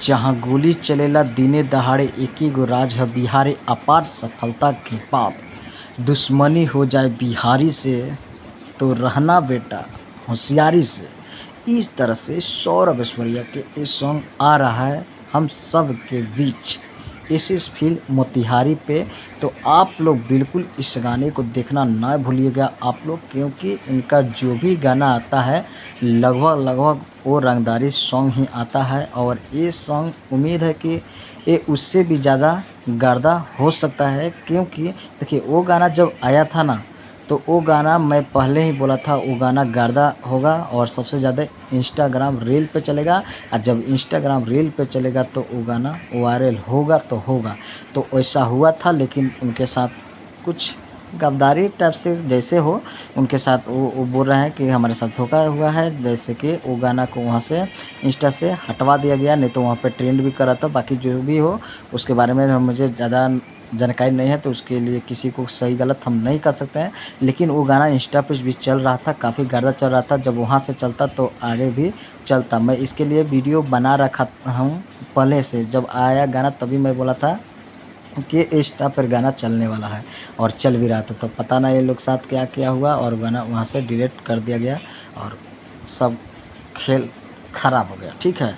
जहाँ गोली चलेला दिने दहाड़े एके गो राज है बिहारी। अपार सफलता के बाद दुश्मनी हो जाए बिहारी से तो रहना बेटा होशियारी से। इस तरह से सौरभ ऐश्वर्या के ये सॉन्ग आ रहा है हम सब के बीच एसएस फील्ड मोतिहारी पे। तो आप लोग बिल्कुल इस गाने को देखना ना भूलिएगा आप लोग, क्योंकि इनका जो भी गाना आता है लगभग वो रंगदारी सॉन्ग ही आता है। और ये सॉन्ग उम्मीद है कि ये उससे भी ज़्यादा गर्दा हो सकता है, क्योंकि देखिए वो गाना जब आया था ना, तो वो गाना मैं पहले ही बोला था वो गाना गर्दा होगा और सबसे ज़्यादा इंस्टाग्राम रील पे चलेगा। और जब इंस्टाग्राम रील पे चलेगा तो वो गाना वायरल होगा तो होगा। तो ऐसा हुआ था, लेकिन उनके साथ कुछ गद्दारी टाइप से जैसे हो उनके साथ वो बोल रहे हैं कि हमारे साथ धोखा हुआ है, जैसे कि वो गाना को वहाँ से इंस्टा से हटवा दिया गया, नहीं तो वहाँ पे ट्रेंड भी कर रहा था। बाकी जो भी हो उसके बारे में मुझे ज़्यादा जानकारी नहीं है, तो उसके लिए किसी को सही गलत हम नहीं कर सकते हैं। लेकिन वो गाना इंस्टा पे भी चल रहा था, काफ़ी गर्दा चल रहा था। जब वहाँ से चलता तो आगे भी चलता। मैं इसके लिए वीडियो बना रखा हूँ पहले से, जब आया गाना तभी मैं बोला था कि इंस्टा पर गाना चलने वाला है और चल भी रहा था। तो पता नहीं ये लोग साथ क्या क्या हुआ और गाना वहाँ से डिलीट कर दिया गया और सब खेल ख़राब हो गया। ठीक है,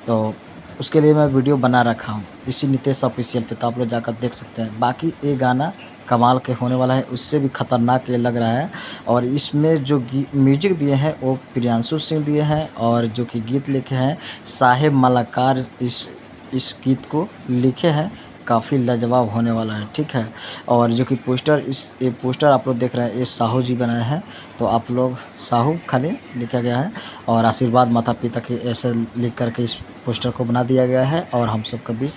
तो उसके लिए मैं वीडियो बना रखा हूँ इसी नितेश ऑफिशियल पे, तो आप लोग जाकर देख सकते हैं। बाकी ये गाना कमाल के होने वाला है, उससे भी ख़तरनाक ये लग रहा है। और इसमें जो म्यूजिक दिए हैं वो प्रियांशु सिंह दिए हैं, और जो कि गीत लिखे हैं साहिब मलाकार इस गीत को लिखे हैं। काफ़ी लाजवाब होने वाला है। ठीक है, और जो कि ये पोस्टर आप लोग देख रहे हैं ये साहू जी बनाए हैं। तो आप लोग साहू खाली लिखा गया है और आशीर्वाद माता पिता के ऐसे लिख करके इस पोस्टर को बना दिया गया है और हम सब के बीच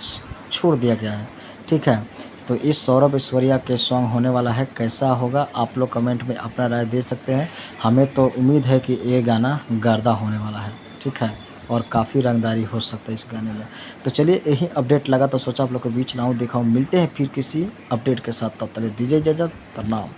छोड़ दिया गया है। ठीक है, तो इस सौरभ ऐश्वर्या के सॉन्ग होने वाला है, कैसा होगा आप लोग कमेंट में अपना राय दे सकते हैं। हमें तो उम्मीद है कि ये गाना गर्दा होने वाला है। ठीक है, और काफ़ी रंगदारी हो सकता है इस गाने में। तो चलिए यही अपडेट लगा तो सोचा आप लोग के बीच लाऊं दिखाऊं। मिलते हैं फिर किसी अपडेट के साथ, तब तक दीजिए इजाज़त, प्रणाम।